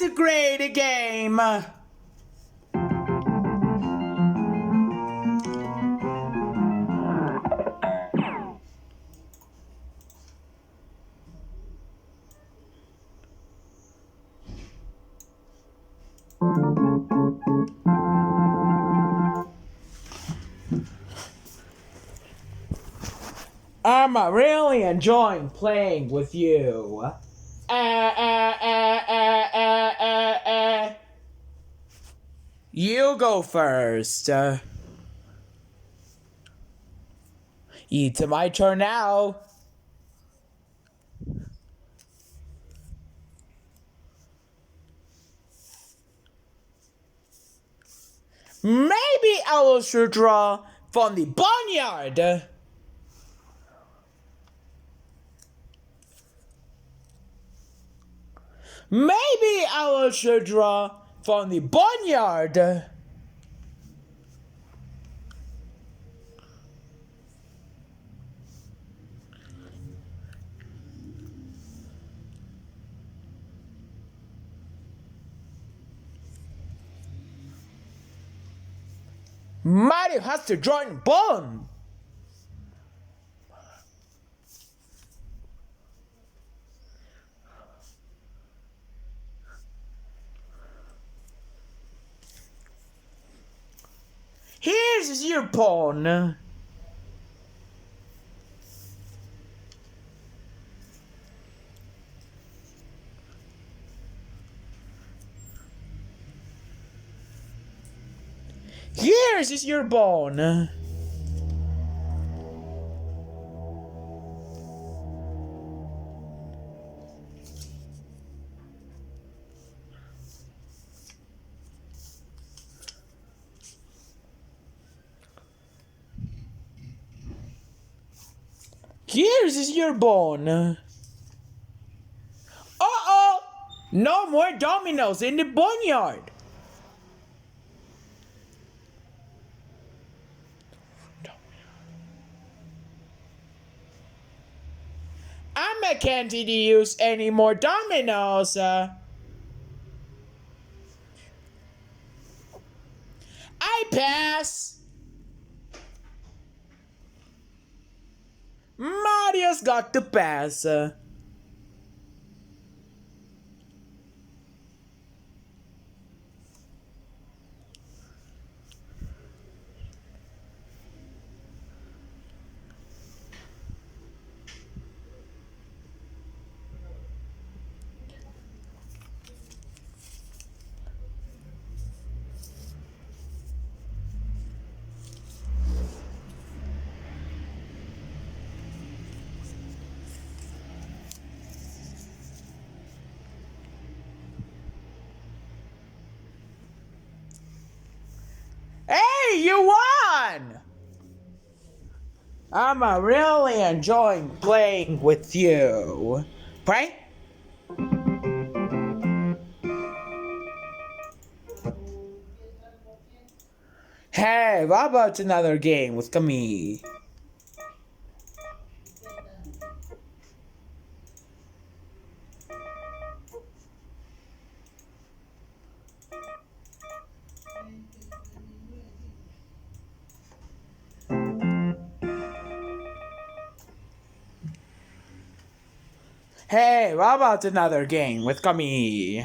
a great game. I'm really enjoying playing with you. You go first. It's my turn now. Maybe I will should draw from the barnyard. Maybe I will should draw from the barnyard. Mario has to join Bone. Here's your pawn. Here's your pawn. Here's your pawn. Uh-oh! No more dominoes in the barnyard. I can't use any more dominoes. I pass. Mario's got to pass. Hey, you won! I'm really enjoying playing with you. Right? Hey, how about another game with me? Hey, how about another game with me?